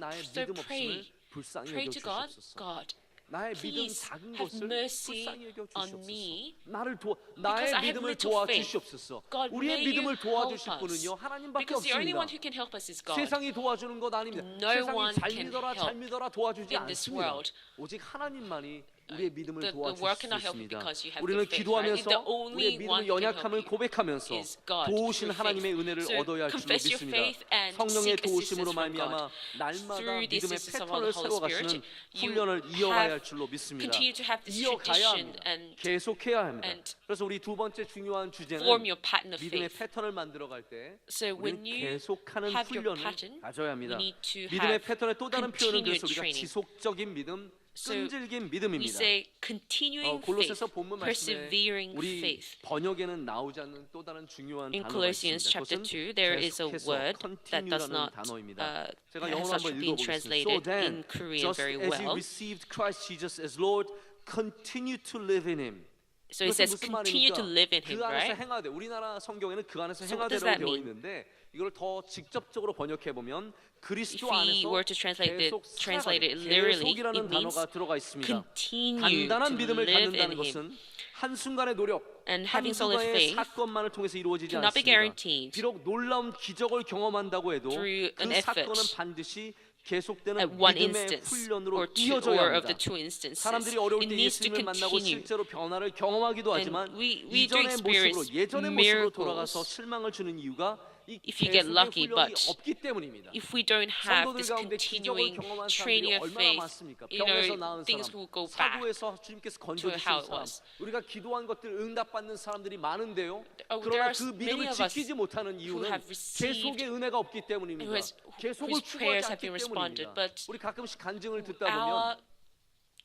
나의 So 믿음 없음을 pray. 불쌍히 Pray 여겨 to God. 주시옵소서. God, 나의 믿음 please 작은 have 것을 mercy 불쌍히 여겨 on 주시옵소서. me. 나를 Because 나의 I have 믿음을 little faith. 도와주시옵소서. God, 우리의 may 믿음을 you 도와주실 help us. 분은요 하나님밖에 Because the only 없습니다. one who can help us is God. 세상이 도와주는 것 아닙니다. No 세상이 one 잘 can 믿어라 잘 help 믿어라 도와주지 in this 않습니다. world. 오직 하나님만이 우리의 믿음을 The 도와주실 world 수 cannot help you 있습니다. because you have 우리는 good faith, 기도하면서 right? The only 우리의 one 믿음의 who can 연약함을 help you 고백하면서 is God 도우신 through 하나님의 faith. 은혜를 So 얻어야 할 줄로 confess your 믿습니다. faith and 성령의 seek 도우심으로 assistance from 말미암아 God. 날마다 Through the 믿음의 assistance of 패턴을 the Holy 세워가시는 Spirit, you 훈련을 이어가야 할 have 줄로 믿습니다. continue to have this 이어가야 tradition 합니다. and 계속해야 합니다. and 그래서 우리 두 번째 중요한 주제는 form your pattern of 믿음의 faith. 패턴을 만들어갈 때 So when 우리는 you 계속하는 have your 훈련을 pattern, 가져야 합니다. we need to 믿음의 have 패턴의 또 다른 표현은 continued 그래서 우리가 training. 지속적인 믿음, So 끈질긴 we 믿음입니다. say continuing faith, 골로새서 본문 말씀에 persevering 우리 faith. 번역에는 나오지 않는 또 다른 중요한 In 단어가 Colossians 있습니다. chapter 그것은 2, there is a 계속해서 word that does continue라는 not 단어입니다. 제가 has 영어로 not 한번 been 읽어보겠습니다. So translated then, in Korean just very as you well. received Christ Jesus as Lord, continue to live in Him. So it 이것은 says 무슨 continue 말입니까? to live in Him, 그 안에서 right? 행하되 우리나라 성경에는 그 안에서 So what does 행하되라고 that 되어 mean? 있는데 이걸 더 직접적으로 번역해 보면 If 그리스도 we 안에서 were to translate 계속 it 살아가는 literally, 계속이라는 it means 단어가 들어가 있습니다. continue 단단한 to 믿음을 live 갖는다는 in 것은 Him. 한순간의 노력, And having solid 한순간의 faith 사건만을 통해서 이루어지지 cannot be 않습니다. guaranteed 비록 놀라운 기적을 경험한다고 해도 through 그 an effort 사건은 반드시 계속되는 at one 믿음의 instance 훈련으로 or 이어져야 of the 합니다. two instances. 사람들이 어려울 It 때 needs to 예수님을 만나고 continue. 실제로 변화를 경험하기도 하지만 And we do 이전의 모습으로 experience 예전의 모습으로 miracles 돌아가서 실망을 주는 이유가 이 if you get 계속의 lucky, 훈련이 but 없기 때문입니다. If we don't have 성도들 this 가운데 기적을 continuing 경험한 training 사람들이 of 얼마나 faith, 많습니까? you 병에서 know, 나은 things 사람, will go back. 사고에서 주님께서 how 건져주신 it 사람, was. 우리가 기도한 것들 응답받는 사람들이 많은데요. there 그러나 are 그 many 믿음을 of us 지키지 못하는 이유는 have received- 계속의 은혜가 없기 때문입니다. whose 계속을 prayers 추구하지 have been 않기 responded, 때문입니다. but 우리 가끔씩 간증을 듣다 our 보면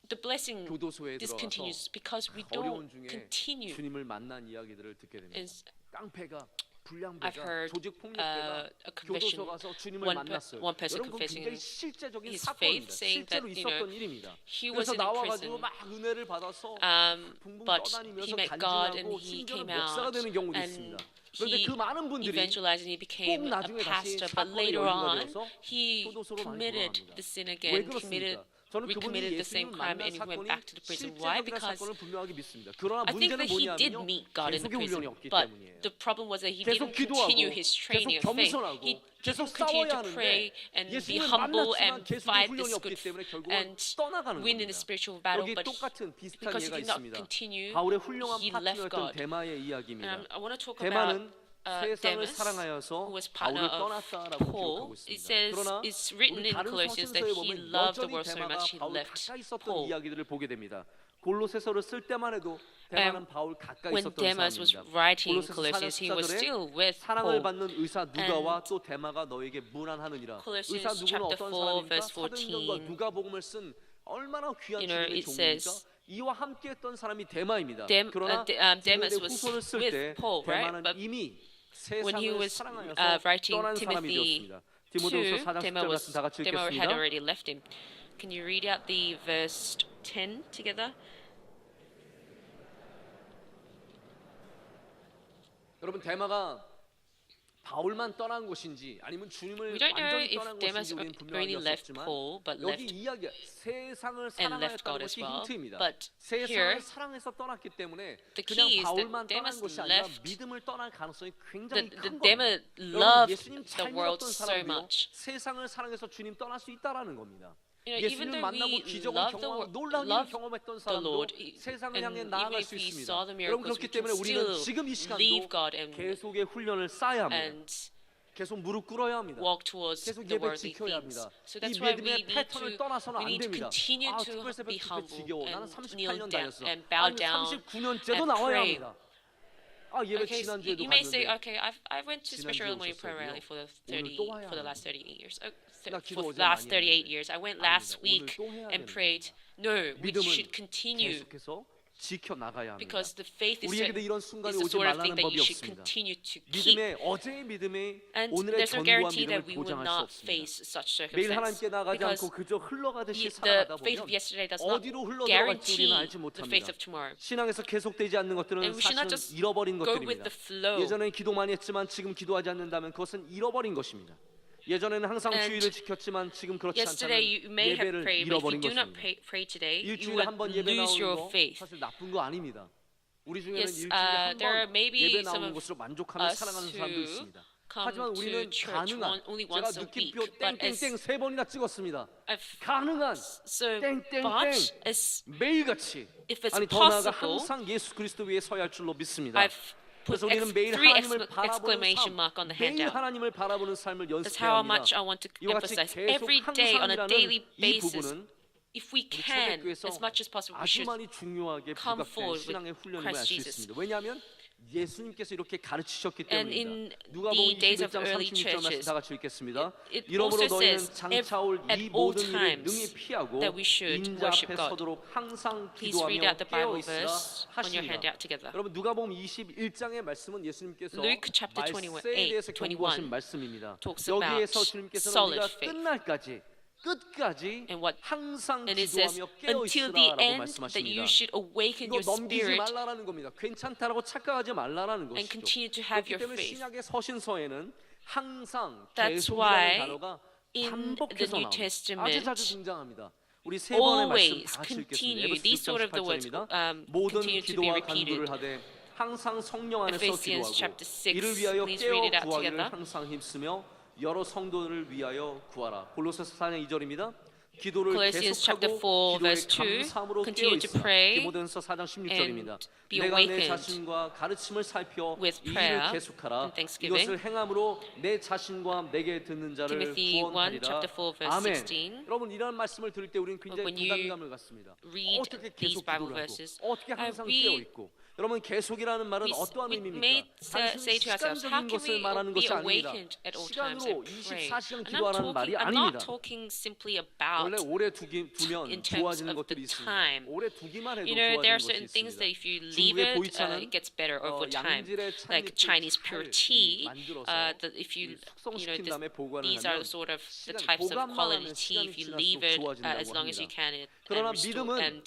the blessing 교도소에 discontinues 들어가서 because we 어려운 don't 중에 continue. 주님을 만난 이야기들을 듣게 됩니다. Is 깡패가 I've 불량배가 heard 조직 폭력배가 a confession, 교도소 가서 주님을 one 만났어요. one person 여러분 그건 confessing 굉장히 실제적인 his 사건입니다. faith, saying 실제로 that, 있었던 일입니다. he was 그래서 in 나와가지고 prison, 막 은혜를 받아서 붕붕 but 떠다니면서 he met God and 간증하고 he 심지어는 came 목사가 out 되는 경우도 and 있습니다. 그런데 he 그 많은 분들이 evangelized and he 꼭 became a 나중에 다시 pastor. But 사건의 later 연루가 on, 되어서 he 교도소로 많이 committed 돌아갑니다. the sin 왜 again, committed 그렇습니까? 저는 그분이 recommitted the same 예수님을 crime, 만난 and he went 사건이 back to the prison. Why? 실제적인 Because 사건을 분명하게 믿습니다. 그러나 I think 문제는 that he did 뭐냐면요. meet God in the 계속의 훈련이 prison, 없기 but 때문이에요. the problem was that he 계속 didn't continue 기도하고 his 계속 training of faith. 겸손하고 He 계속 didn't continue 싸워야 to pray 하는데 and be 예수님을 humble 만났지만 and 계속의 fight 훈련이 this 없기 good 때문에 결국은 and 떠나가는 win in the 겁니다. spiritual battle. 여기 But 똑같은 비슷한 because he 예가 did not 있습니다. continue, 바울의 훌륭한 he left 파트너였던 God. 데마의 And 이야기입니다. I want to talk about 데마는 세상을 Demas, 사랑하여서 who was partner 바울을 of 떠났다라고 기록하고 Paul. It 있습니다. says 그러나 it's written 우리 in 다른 Colossians that 서신서에 he 보면 loved the 여전히 world so 데마가 much he 바울 left 가까이 있었던 Paul. 이야기들을 보게 됩니다. 골로새서를 쓸 때만 해도 데마는 바울 가까이 When 있었던 Demas was 사람입니다. writing 골로새서 Colossians, he was 4장 still with 사랑을 Paul. 받는 의사 누가와 또 데마가 너에게 문안하느니라. 의사 Colossians 누구는 chapter 어떤 4, 사람입니까? verse 사도행전과 14. 누가복음을 쓴 얼마나 귀한 You know, 주님의 it 종입니까? says 이와 함께했던 사람이 데마입니다. Demas 그러나 was 후서를 쓸 with 때 Paul, right? 데마는 But 이미 when he 세상을 was 사랑하여서 writing 떠난 사람이 Timothy 되었습니다. 디모데후서 2, 4장 10절 말씀 다 같이 Demas had 읽겠습니다. already left him. Can you read out the verse 10 together? 여러분 데마가 바울만 떠난 것인지 아니면 주님을 We don't know 완전히 if 떠난 Demas 것인지 우리는 분명하게 really left 없지만 Paul, but 여기 left 이야기가 세상을 and left 사랑하였다는 God as 것이 well. 힌트입니다. But 세상을 here, 사랑해서 떠났기 때문에 the 그냥 key is that 바울만 떠난 Demas 것이 아니라 left 믿음을 떠날 가능성이 굉장히 the 큰 겁니다. Demas 여러분 loved 예수님 the 잘 world 믿었던 so 사람들이요 much. 세상을 사랑해서 주님 떠날 수 있다라는 겁니다. You know, even 예수님 though 만나고 we 기적을 love the 경험하고 world, 놀라운 일을 love 경험했던 the 사람도 Lord, 세상을 and 향해 even 나아갈 if 수 we 있습니다. saw the 여러분 miracles, 그렇기 we can 때문에 우리는 still 지금 이 시간도 leave God and 계속의 훈련을 쌓아야 합니다. and 계속 무릎 꿇어야 합니다. walk towards 계속 the 예배 worldly 지켜야 things. 합니다. So 이 that's why we 믿음의 need 패턴을 떠나서는 안 to 됩니다. continue 아, to 특별 새벽 be 기도 humble 지겨워. 나는 and 38년 kneel down 다녔어. and bow 아니 down 39년째도 and 나와야 pray. 합니다. 아 예배 Okay, so 지난주에도 you may say, 갔는데 okay, I went to special early morning prayer rally for the last 38 years. 나 기도 For 어제 the last 많이 38 years, I went last 아닙니다. week 오늘 또 해야 and 됩니다. prayed. No, we 믿음은 should continue 계속해서 지켜나가야 합니다. because the faith is 우리에게도 이런 순간이 the 오지 sort of thing 말라는 that 법이 you should 없습니다. continue to keep. 믿음의 어제의 믿음이 And 오늘의 there's 전부와 no guarantee 믿음을 that we will 보장할 수 not 없습니다. face such 매일 circumstance 하나님께 나가지 because 않고 그저 흘러가듯이 the 살아가다 faith of 보면 yesterday does not 어디로 흘러들어갈지 guarantee 우리는 알지 the 못합니다. faith of tomorrow. 신앙에서 계속되지 않는 것들은 And we should not 사실은 just 잃어버린 go with 것들입니다. the flow. 예전에 기도 많이 했지만 지금 기도하지 않는다면 그것은 잃어버린 것입니다. 예전에는 항상 And 주의를 지켰지만 지금 그렇지 Yesterday 않다면 you may have 예배를 prayed, but if you 잃어버린 do not 것입니다. pray today, you 일주일에 would 한 번 예배 lose 나오는 your 거 faith. 사실 나쁜 거 아닙니다. 우리 중에는 Yes, 일주일에 한 there 번 may be 예배 some 나오는 of 것으로 만족하며 us 살아가는 사람도 who 있습니다. come 하지만 to 우리는 church 가능한 only 제가 once a 느낌표 week, but as 땡땡땡 세 번이나 찍었습니다. I've 가능한 so 땡땡땡 but as 매일같이 if it's 아니 더 나아가 possible, 항상 예수 그리스도 위에 서야 할 줄로 믿습니다. I've put 그래서 우리는 매일 three 하나님을 바라보는 exclamation 삶, mark on the 매일 handout. 하나님을 바라보는 삶을 That's 연습해야 how 합니다. much I want to 이와 같이 emphasize. 계속 Every day on a daily 항상이라는 이 basis, 부분은 if we 우리 can, 초대교회에서 as much as possible, we 아주 should 많이 중요하게 come 부각된 forward with 신앙의 훈련을 Christ 할 수 Jesus. 있습니다. 왜냐하면 예수님께서 이렇게 가르치셨기 And 때문입니다. in 누가복음 the days of 21장 early 36절 말씀 churches, 다 같이 읽겠습니다. it 이러므로 also 너희는 says, 장차 올 at 이 all 모든 일을 times 능히 피하고 that we should 인자 worship 앞에 God. 서도록 항상 Please read 기도하며 out the Bible 깨어있으라 verse on your 하시니라. handout together. 여러분 누가복음 21장의 말씀은 예수님께서 Luke chapter 말세에 대해서 21 경고하신 말씀입니다. talks about 여기에서 주님께서는 solid 우리가 faith. 끝까지 And what 항상 And it says 기도하며 until the 깨어있으라라고 end that you 말씀하십니다. should awaken 이거 your 넘기지 spirit 말라라는 겁니다. 괜찮다라고 착각하지 말라라는 and 것이죠. continue to have 그렇기 your 때문에 faith. 신약의 서신서에는 항상 That's 계속이라는 why 단어가 in 반복해서 the New 나옵니다. Testament, 아주 자주 등장합니다. 우리 세 번의 말씀 always 다 같이 읽겠습니다. continue. 에베소 These 6장 sort of the words 18절입니다. continue 모든 to be 기도와 repeated. 간구를 하되 항상 성령 안에서 Ephesians 기도하고 chapter 6, 이를 위하여 please read it 깨어 out 구하기를 together. 항상 힘쓰며 여러 성도를 위하여 구하라. 골로새서 4장 2절입니다. 기도를 Colossians chapter 계속하고 4, 기도에 verse 2, 감사함으로 continue to 깨어있으라. pray 디모데전서 4장 16절입니다. and be 내가 내 awakened 자신과 가르침을 살펴 with 이 prayer 일을 계속하라. and thanksgiving. 이것을 행함으로 내 자신과 내게 듣는 자를 Timothy 1, 구원하리라. chapter 4, verse 아멘. 16. 여러분 이런 말씀을 들을 때 우리는 굉장히 When you 부담감을 갖습니다. read 어떻게 these 계속 Bible 기도를 하고 verses, 어떻게 항상 we- 깨어 있고 여러분 계속이라는 말은 어떠한 we 의미입니까? may 단순히 say to ourselves, how 시간적인 can 것을 we 말하는 be 것이 아닙니다. awakened at all times 시간으로 and pray? 24시간 And 기도하라는 말이 I'm 아닙니다. not talking simply about 원래 오래 두면 in terms 좋아지는 of 것들이 the 있습니다. time. 오래 두기만 해도 You know, there are 좋아지는 certain 것이 things that 있습니다. if you leave 중국의 it, 보이차는 it gets better over time. 양질의 Like 찻잎을 Chinese 잘 pure tea, 만들어서 if you 숙성시킨 다음에 보관을 these are 하면 sort of the 시간- types of 보관만 quality 하면 tea. If you 시간이 leave it 지날수록 as long as you 좋아진다고 can, it 그러나 and 믿음은 and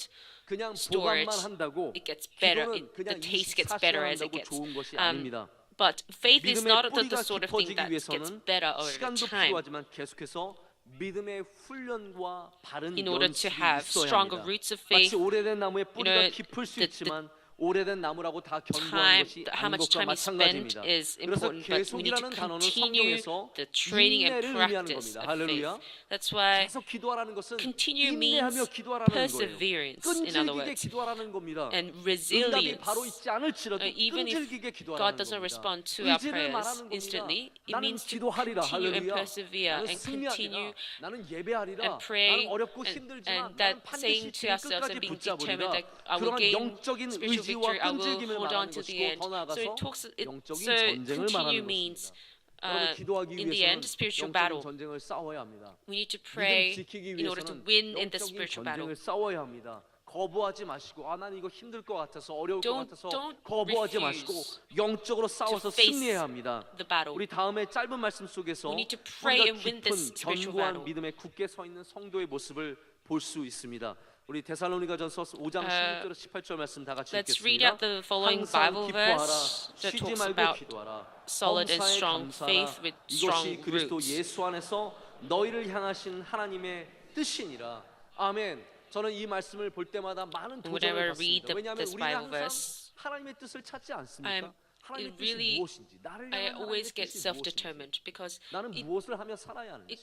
그냥 storage, 보관만 한다고 it gets better. 기도는 The 그냥 taste gets 24시간 better as it 한다고 gets. 좋은 것이 아닙니다. But faith is 믿음의 not the 뿌리가 sort of thing 깊어지기 that gets 위해서는 better over 시간도 time. 필요하지만 계속해서 믿음의 훈련과 바른 In order to 연습이 have 있어야 stronger 합니다. roots of 마치 faith, 오래된 나무의 뿌리가 know, 깊을 수 the 있지만 오래된 나무라고 다 견고한 time, 것이 how 아닌 much 것과 time you spend 마찬가지입니다. is 그래서 important, but we need to 계속이라는 단어는 continue 성경에서 the training and 인내를 의미하는 practice 겁니다. of 할렐루야. faith. That's why 계속 기도하라는 것은 continue 인내하며 means 기도하라는 거예요. perseverance, in other 끈질기게 words, 기도하라는 겁니다. and 응답이 resilience. 바로 있지 않을지라도 Even if 끈질기게 God 기도하라는 doesn't 겁니다. respond to our 의지를 prayers 말하는 겁니다. instantly, it 나는 means to 기도하리라. continue and 할렐루야. persevere 나는 and 승리하리라. continue 나는 예배하리라. and pray 나는 어렵고 and 힘들지만 나는 that 반드시 saying to ourselves 끝까지 and being 붙잡으리라. determined that I will 그러한 gain 영적인 spiritual 의지와 victory, I will 끈질김을 hold on 말하는 to the 것이고 end. 더 나아가서 So it talks, 영적인 so 전쟁을 continue 말하는 means 것입니다. 여러분 기도하기 in the 위해서는 end spiritual 영적인 battle. 전쟁을 싸워야 합니다. We need to 믿음 pray 지키기 in order to 위해서는 win in the 영적인 spiritual battle. 전쟁을 싸워야 합니다. 거부하지 마시고 난 이거 힘들 것 같아서 어려울 것 Don't 같아서 거부하지 refuse 마시고 영적으로 싸워서 face 승리해야 합니다. the battle. 우리 다음에 짧은 말씀 속에서 We need to pray 우리가 and win 깊은 this spiritual 견고한 battle. 믿음에 굳게 서 있는 성도의 모습을 볼 수 있습니다. 우리 데살로니가전서 5장 16절 18절 말씀 다 같이 Let's read 읽겠습니다. out the following 항상 Bible 기뻐하라. verse that 쉬지 talks 말고 about 기도하라. solid and 범사에 strong 감사하라. faith with 이것이 strong 그리스도 roots. 예수 안에서 너희를 향하신 하나님의 뜻이니라. 아멘. 저는 이 말씀을 볼 때마다 많은 도전을 Whenever I read 받습니다. 왜냐하면 this 우리는 Bible 항상 verse, 하나님의 뜻을 찾지 않습니까? it 하나님의 뜻이 really, 무엇인지, 나를 I 향한 하나님의 always get 뜻이 무엇인지, self-determined because 나는 it 무엇을 하며 살아야 하는지,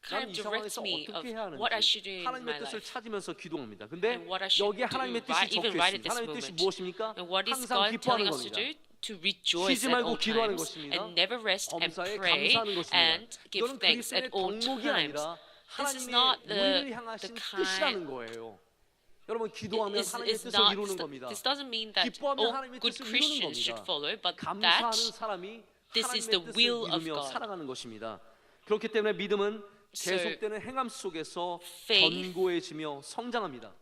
kind 나는 이 of directs 상황에서 me of 어떻게 해야 하는지 what I should do in 하나님의 my 뜻을 life. 찾으면서 기도합니다. 근데 And what I should 여기에 do 하나님의 뜻이 right, even 적혀 right at 있습니다. this 하나님의 뜻이 moment. 무엇입니까? And what is 항상 God 기뻐하는 telling us to 겁니다. do? To rejoice 쉬지 at 말고 all 기도하는 times 것입니다. and never rest and 범사에 pray 감사하는 것입니다. and give 이거는 thanks 그리스도의 at all 덕목이 times. 아니라 This is 하나님의 not 우리를 the 향하신 kind. 뜻이라는 거예요. 여러분 기도하면 하나님의 뜻을 이루는 겁니다. This doesn't mean that 기뻐하면 all 하나님의 good 뜻을 이루는 Christians should 겁니다. follow, but 감사하는 that 사람이 this is 하나님의 the 뜻을 will of 이루며 God. 살아가는 것입니다. 그렇기 때문에 믿음은 So, 계속되는 행함 속에서 faith 견고해지며 성장합니다.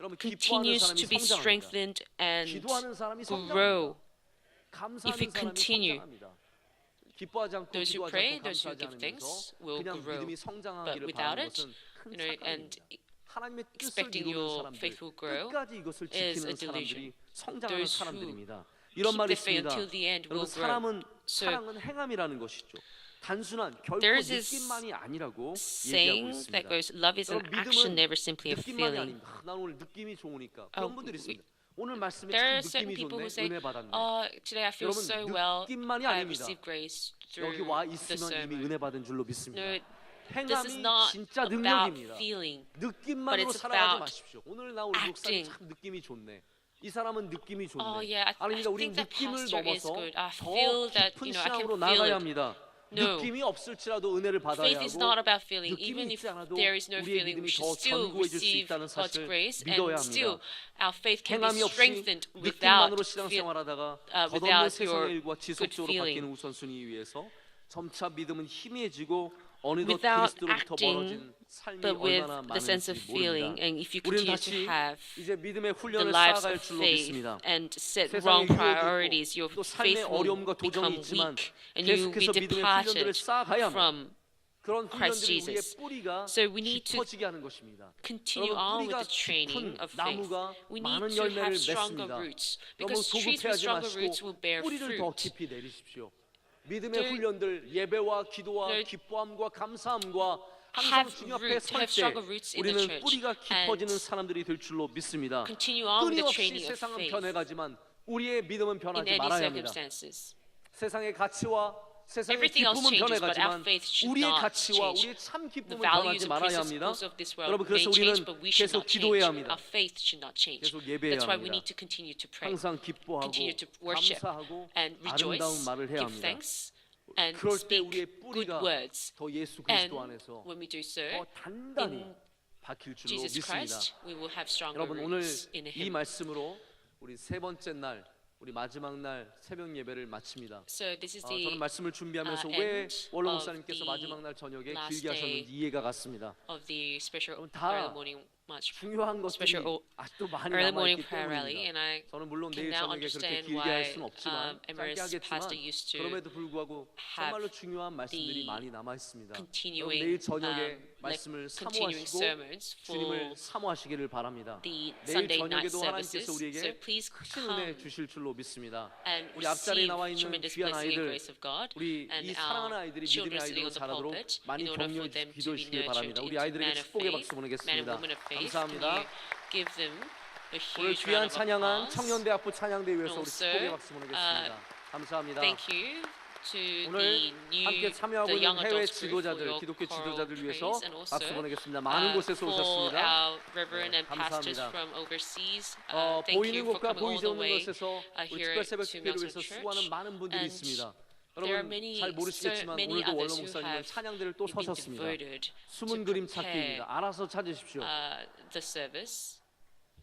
여러분 기뻐하는 continues 사람이 to be 성장합니다. strengthened and 기도하는 사람이 성장합니다. grow. 감사하는 if we 사람이 continue. 성장합니다. 기뻐하지 않고 Those who 기도하지 pray, 않고 those who 감사하지 give 않으면서 thanks will 그냥 grow. 믿음이 But 성장하기를 without 바라는 it, 것은 큰 and 착각입니다. 하나님의 뜻을 expecting 이루는 your 사람들, faith will grow 끝까지 이것을 is 지키는 a delusion. 사람들이 성장하는 Those who 사람들입니다. 이런 keep 말이 the faith 있습니다. until the end 여러분 will grow. 사람은 So, 사랑은 행함이라는 것이죠. 단순한 결코 There is this 느낌만이 아니라고 얘기하고 saying that 있습니다. goes, love is an 여러분, action, 믿음은 never simply a 느낌만이 feeling. 아닙니다. 난 오늘 느낌이 좋으니까 그런 분들이 있습니다. 오늘 말씀에 There are 참 certain 느낌이 people 좋네, who say, 은혜 받았네. today I feel 여러분, so well, 느낌만이 I 아닙니다. received grace through 여기 와 the 있으면 이미 sermon. 은혜 받은 줄로 믿습니다. No, this is 행함이 not 진짜 about 능력입니다. feeling. 느낌만으로 but it's 살아가지 about 마십시오. 오늘 나 우리 목사님 acting. 참 느낌이 좋네. 이 사람은 느낌이 좋네. Oh yeah, I 아닙니다. 우리는 think that 느낌을 pastor is 넘어서 good. I 더 feel that, 깊은 I can 신앙으로 feel 나가야 it. 합니다. No. 느낌이 없을지라도 은혜를 받아야 Faith is not 하고 about feeling. Even 느낌이 if 있지 않아도 there is no 우리의 feeling, we 믿음이 should 더 still 견고해질 수 receive 있다는 God's 사실을 grace, 믿어야 and still 합니다. our faith can be 행함이 없이 strengthened without 느낌만으로 good, 신앙생활하다가 덧없는 without 세상의 your 일과 good 지속적으로 feeling. 바뀌는 우선순위 위해서 점차 믿음은 희미해지고 어느덧 Without 그리스도로부터 멀어진 acting, 삶이 but with 얼마나 the sense of 많은지 feeling. 모릅니다. And if you 우리는 continue 다시 to have 이제 믿음의 the 훈련을 lives 쌓아갈 of 줄로 faith 믿습니다. and set 세상에 wrong 유혹이 priorities, your 있고 또 faith 삶의 will 어려움과 도전이 become 있지만 weak, and you will be 계속해서 믿음의 훈련들을 departed 쌓아가야 합니다. from 그런 Christ 훈련들이 우리의 Jesus. 뿌리가 So we need to 깊어지게 하는 것입니다. continue 여러분, on 뿌리가 with the training 깊은 of faith. 나무가 We 많은 need to 열매를 have stronger 맺습니다. roots 너무 because trees with 조급해하지 stronger roots will 마시고 bear 뿌리를 더 fruit. 깊이 내리십시오. 믿음의 Don't- 훈련들 예배와 기도와 Don't 기뻐함과 감사함과 항상 have 주님 앞에 root, 설 have 때 stronger roots in the 우리는 church 뿌리가 깊어지는 and 사람들이 될 줄로 믿습니다. continue on with the 끊임없이 training of 세상은 faith 변해가지만 우리의 믿음은 in 변하지 any 말아야 합니다. circumstances. 세상의 가치와 세상의 Everything else 기쁨은 changes, but 변해가지만 our faith should 우리의 not 가치와 change. 우리의 참 The 기쁨은 변하지 values and 말아야 합니다. principles of this world 여러분 may 그래서 우리는 change, but we should 계속 not change. 기도해야 합니다. Our faith should not change. 계속 예배해야 That's why we 합니다. need to continue to pray, 항상 기뻐하고 continue to worship, 감사하고 and 아름다운 rejoice, 말을 해야 give 합니다. thanks, and 그럴 때 speak 우리의 good 뿌리가 words. 더 예수 And 그리스도 안에서 when we do so, 더 단단히 in 박힐 줄로 Jesus 믿습니다. Christ, we will have stronger 여러분 오늘 roots in 이 Him. 말씀으로 우리 세 번째 날 우리 마지막 날 새벽 예배를 마칩니다. So this is 저는 the 말씀을 준비하면서 end 왜 원로 of 목사님께서 the 마지막 날 저녁에 last 길게 하셨는지 day 이해가 갔습니다. of the special 여러분, 다 early morning march, 중요한 것들이 special 아직도 많이 early morning 남아있기 prayer rally, and 때문입니다. I 저는 물론 can 내일 now 저녁에 그렇게 understand 길게 할 why 수는 없지만 짧게 Emirates 하겠지만 pastor used to 그럼에도 불구하고 정말로 중요한 말씀들이 the 많이 남아 있습니다. 여러분 continuing 내일 저녁에 like 말씀을 continuing 사모하시고 sermons 주님을 for 사모하시기를 바랍니다. the 내일 Sunday night 저녁에도 하나님께서 services. So 우리에게 please 크신 은혜 come 주실 줄로 믿습니다. and 우리 앞자리에 receive 나와 있는 tremendous 귀한 blessing and 아이들, grace of God, 우리 and 이 사랑하는 our 아이들이 children 믿음의 sitting 아이들로 on the 자라도록 pulpit, 많이 in order 격려해 for them to be 기도해 주시길 nurtured 바랍니다. 우리 into 아이들에게 men of 축복의 faith, 박수 men and 보내겠습니다. women of faith. Can 감사합니다. you give them a 오늘 huge 귀한 round of 찬양한 applause? 청년대학부 찬양대회에서 우리 Also, 축복의 박수 보내겠습니다. 감사합니다. Thank you to 오늘 the new, 함께 참여하고 the young 있는 해외 adults group for 지도자들, your 기독교 choral 지도자들 위해서 praise, and also 박수 보내겠습니다. 많은 곳에서 for 오셨습니다. our reverend and pastors 감사합니다. from overseas. Thank 보이는 you for 곳과 coming all 보이지 the 않는 way 곳에서 우리 here 특별 새벽 to 집회를 위해서 Melton 수고하는 Church. 많은 분들이 And 있습니다. there are 여러분 many, 잘 so 모르시겠지만 many 오늘도 원로 others who 목사님은 have 찬양대를 또 been 서셨습니다. devoted 숨은 to 그림 prepare 찾기입니다. 알아서 찾으십시오. the service.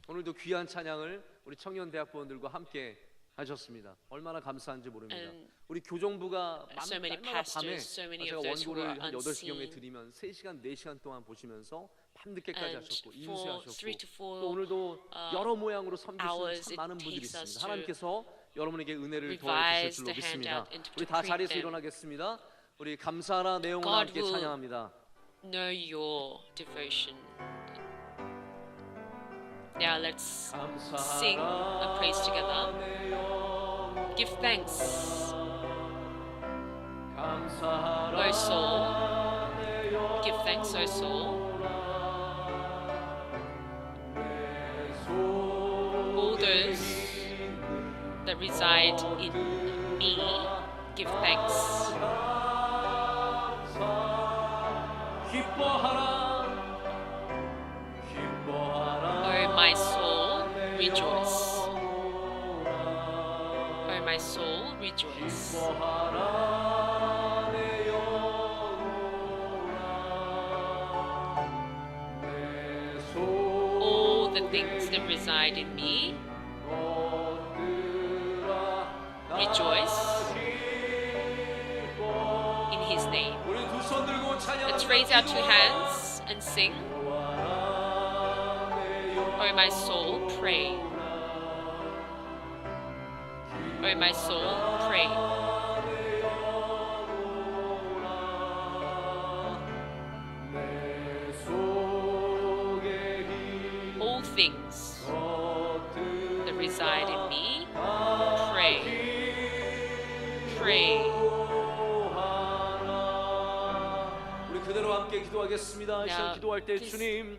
오늘도 귀한 찬양을 우리 청년대학부원들과 함께 하셨습니다. 얼마나 감사한지 모릅니다. And 우리 교정부가 so many 날마다 밤에 pastors, so many 제가 of those who 원고를 are 한 8시경에 unseen. 드리면 3시간, 4시간 동안 보시면서 밤늦게까지 And 하셨고 for 인수하셨고 3 to 4 또 오늘도 여러 모양으로 섬기시는 hours 참 it 많은 분들이 takes us 있습니다. to 하나님께서 여러분에게 은혜를 더해 주실 revise 줄로 the 믿습니다. handout and to 우리 다 자리에서 them. 일어나겠습니다. 우리 감사하라 내용을 God 함께 will 찬양합니다. know your devotion. Now let's sing a praise together. Give thanks, O soul. Give thanks, O soul. All those that reside in me, give thanks. O my soul, rejoice. O my soul, rejoice. All the things that reside in me, rejoice in His name. 우리 두 손 들고 Let's raise our two hands and sing. O my soul, pray. O my soul, pray. All things that reside in me, pray. Pray. 그대로 함께 기도하겠습니다. 이 시간 Now, 기도할 때 please 주님,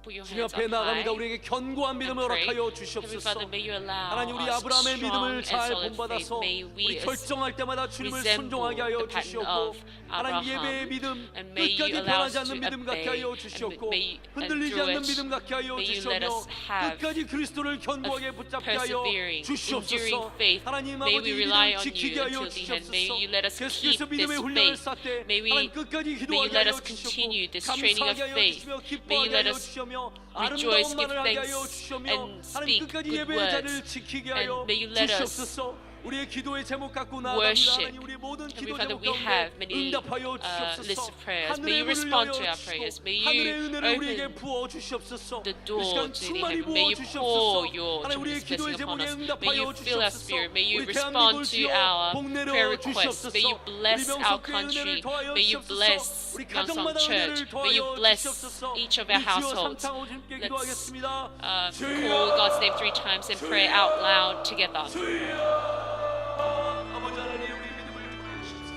put your 주님 hands 앞에 up 나갑니다. high 우리에게 견고한 믿음을 and pray. 허락하여 Heavenly 주시옵소서. Father, may you allow 하나님, 우리 us 아브라함의 strong 믿음을 and 잘 solid faith. 본받아서 May we 우리 결정할 때마다 주님을 resemble 순종하게 하여 the pattern 주시옵고, of 하나님 Abraham, 예배의 믿음 and may you 끝까지 allow 변하지 us 않는 to 믿음 갖게 obey, 하여 and 주시옵고, may 흔들리지 through 않는 it, 믿음 갖게 하여 may you let 주시오며 us have 끝까지 그리스도를 견고하게 붙잡게 하여 persevering, 주시옵소서. enduring faith. 하나님 May 아버지, we 이 rely 믿음을 on 지키게 you 하여 until the end. May 주시옵소서. you let us keep 계속해서 this 믿음의 훈련을 faith. 쌓되 May 하나님 끝까지 you 기도하게 let 하여 us continue 주시옵고, this training of 감사하게 하여 faith. 주시며 May you 기뻐하게 let 하여 us 주시며 rejoice, 아름다운 give 말을 하게 하여 thanks, 주시며 and 하나님 speak 끝까지 good 예배의 자리를 words. 지키게 And 하여 may you let us 주시옵소서. 우리의 기도의 제목 갖고 나아갑니다. worship. 하나님, 우리 모든 Heavenly 기도 Father, 제목 we have 가운데 many 응답하여 lists 주시옵소서. of prayers. May 하늘의 you 문을 respond to 열어 our prayers. 주시고 May 하늘의 you 은혜를 우리에게 open 부어 주시옵소서. the 이 door 시간 to the 충만히 heaven. 부어 May you 주시옵소서. pour your 하나님, 우리의 tremendous 기도의 blessing upon 제목에 us. May 응답하여 you fill our 주시옵소서. spirit. May you 우리 respond 대한민국을 to 주여 our 복 내려 prayer requests. 주시옵소서. May you 우리 bless our 명석교회 country. 은혜를 더하여 May you 주시옵소서. bless 우리 Myeongsang 가정마다 Church. 은혜를 May you 더하여 bless 주시옵소서. each of 우리 our 주여 households. 삼창 오주님께 Let's 기도하겠습니다. call God's name 3 times and pray out loud together. 아버지 하나님, 우리 믿음을 통하여 주시옵소서.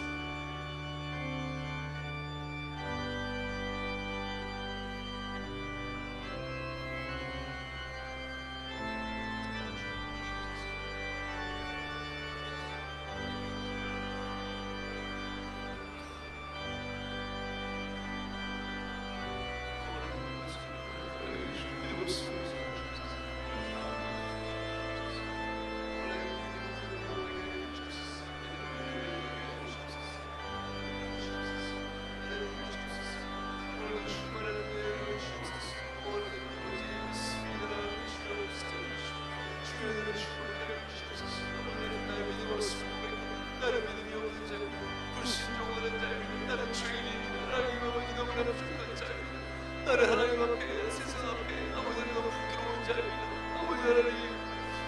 나를 하나님 앞에 세상 앞에 아버지 하나님 너무 부끄러운 자입니다.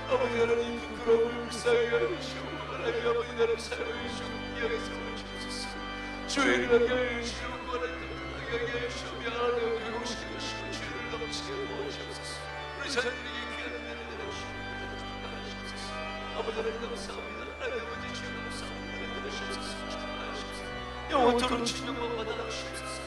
아버지 하나님 부끄러움을 불쌍하게 하여 주시고 하나님 아버지 하나님 사랑해 주시고 귀하게 세워 주옵소서. 주의를 하게 하여 주시고 하나님 하게 하여 주시고 미안하다고 배우시게 하시고 주의를 넘치게 하여 주옵소서. 우리 자녀들에게 귀한 은혜를 내려주시고 축복하시옵소서. 아버지 하나님 감사합니다. 하나님 아버지 주여 감사합니다. 은혜 내려주옵소서. 축복하시옵소서. 영원토록 주님만 받아 주옵소서.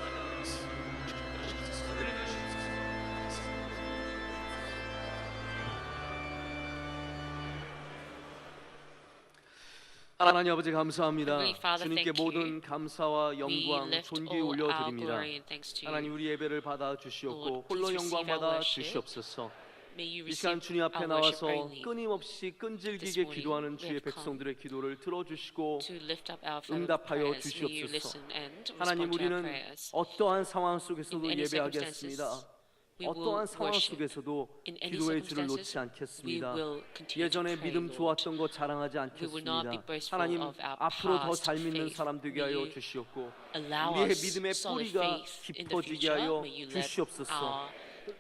하나님 아버지 감사합니다. Heavenly Father, 주님께 thank 모든 you. 감사와 We 영광, lift 존귀 all our 올려드립니다. glory and thanks to 하나님, you. 우리 예배를 받아 주시옵고 Lord, 홀로 please 영광 receive our 받아 worship. 주시옵소서. May you 이 시간 receive 주님 앞에 our worship 나와서 only. 끊임없이 This 끈질기게 morning 기도하는 we 주의 have come 백성들의 기도를 들어주시고 To lift up our fervent 응답하여 prayers. May you 주시옵소서. listen and 하나님, respond to our 우리는 prayers. 어떠한 상황 속에서도 In any 예배하겠습니다. circumstances, we will 어떠한 상황 worship. 속에서도 In any 기도의 줄을 놓지 circumstances, 않겠습니다. we will continue to 예전에 pray, 믿음 Lord. 좋았던 거 자랑하지 We will not be 않겠습니다. boastful 하나님, of our 앞으로 더 past 잘 믿는 faith. 사람 되게 May 하여 you 주시옵고 Allow 우리의 us 믿음의 solid 뿌리가 faith in the 깊어지게 future. 하여 May you let 주시옵소서. our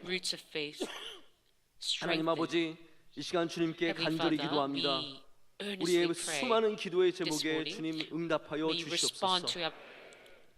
roots of faith 하나님 strengthen. 아버지, 이 시간 주님께 Heavenly 간절히 Father, 기도합니다. we earnestly 우리의 pray 수많은 기도의 this 제목에 morning. 주님 응답하여 May you respond 주시옵소서. to our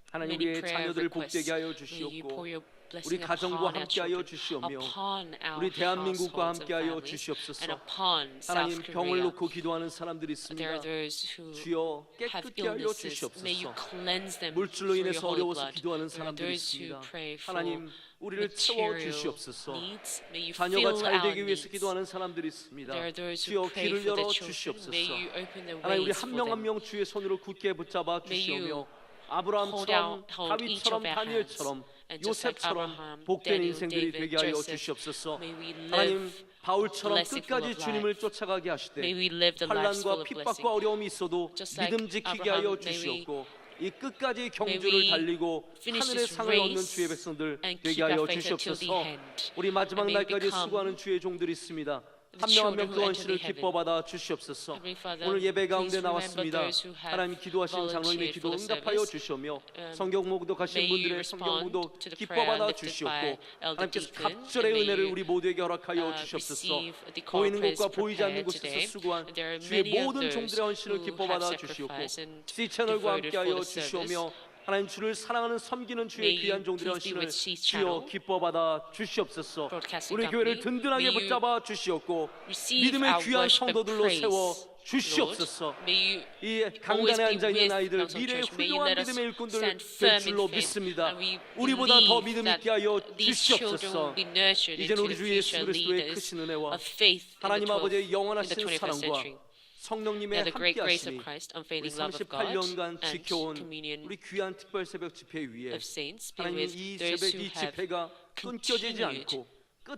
하나님, many 우리의 prayer 자녀들을 requests. 복되게 하여 May you 주시옵고 pour your 우리 blessing 가정과 upon our 함께 하여 children, 주시오며 upon our 우리 대한민국과 households 함께 and 하여 families, 주시옵소서. and upon 하나님, South 병을 Korea. 놓고 기도하는 사람들이 There 있습니다. are those who 주여 have 깨끗게 하여 illnesses. May you 주시옵소서. cleanse them 물질로 through your 인해서 holy 어려워서 blood. 기도하는 There are 사람들이 those who 있습니다. pray for 하나님, 우리를 채워 material 주시옵소서. needs. May you 자녀가 fill 잘 our 되기 위해서 needs. 기도하는 사람들이 있습니다. There are those 주여, who pray 길을 for 열어 their children. 주시옵소서. May you open the 하나님, 우리 ways 한 for 명 한 them. 명 주의 손으로 굳게 붙잡아 May you 주시오며 아브라함처럼, hold each 다윗처럼, of our 다니엘처럼, hands. And just like 요셉처럼 Abraham, 복된 Daniel, 인생들이 David, 되게 하여 Joseph, 주시옵소서. may we 하나님, live 바울처럼 blessed full 끝까지 of 주님을 life. 쫓아가게 하시되 May we live the lives full 환난과 of 핍박과 blessing. 어려움이 있어도 Just like 믿음 지키게 Abraham, 하여 may we 주시옵고 이 끝까지 경주를 we 달리고 finish 하늘의 this 상을 얻는 race 주의 백성들 and 되게 keep 하여 our faith until the 주시옵소서. end. 우리 마지막 And may we 날까지 become 수고하는 주의 종들이 있습니다. the 한 명 한 명 children 그 who enter 원시를 the heaven. 기뻐받아 주시옵소서. Heavenly Father, 오늘 예배 가운데 please remember 나왔습니다. those who have 하나님, 기도하신 장로님의 volunteered 기도 for the 응답하여 service. 주시오며 성경 목도 가신 may you 분들의 respond 성경 목도 to the prayer 기뻐받아 lifted 주시옵고 by Elder 하나님께서 Deacon, 갑절의 and may 은혜를 you, 우리 모두에게 허락하여 주시옵소서. receive the 보이는 corporate 곳과 보이지 않는 곳에서 today. 수고한 There are 주의 many of 모든 those 종들의 헌신을 who 기뻐받아 have 주시옵고 sacrificed and C 채널과 devoted 함께하여 for the service. 주시오며 하나님, 주를 사랑하는 섬기는 주의 May 귀한 you 종들의 please be 헌신을 with C 주여 channel, 기뻐받아 주시옵소서. broadcasting 우리 교회를 company. 든든하게 May you 붙잡아 주시옵고 receive 믿음의 our 귀한 worship and 성도들로 praise. 세워 주시옵소서. May you 이 always 강단에 be 앉아 있는 with 아이들 Council 미래의 Church. May you 훌륭한 let us 믿음의 일꾼들 stand 될 firm 줄로 in faith. 믿습니다. And we 우리보다 더 believe 믿음 that 있게 하여 these children 주시옵소서. will be nurtured 이제는 into 우리 the 주 예수 future 그리스도의 leaders 크신 은혜와 of faith in 하나님 아버지의 the 영원하신 21st 사랑과 century. 성령님의 Now the great grace of 함께하심이 Christ, 우리 unfailing love of God, 38년간 and 지켜온 communion 우리 귀한 특별 새벽 집회 위에 of saints be 하나님 with 이 those 새벽 who 이 have 집회가 끊겨지지 continued 않고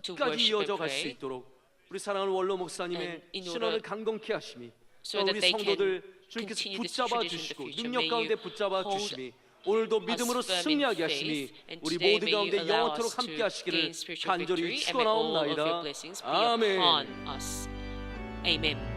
to 끝까지 worship 이어져 and 갈 수 pray, 있도록 우리 사랑하는 원로 목사님의 and in 신원을 order 강건케 하심이 so 또 that 우리 they can 성도들 주님께서 continue this 붙잡아 tradition in the 주시고 future. 능력 May 가운데 you 붙잡아 hold 주심이 오늘도 믿음으로 us firm in 승리하게 faith, 하심이 and 우리 today 모두 may you 가운데 allow 영원토록 us 함께 to 하시기를 gain spiritual 간절히 victory, and may all of your 축원하옵나이다. blessings be 아멘. upon us. Amen.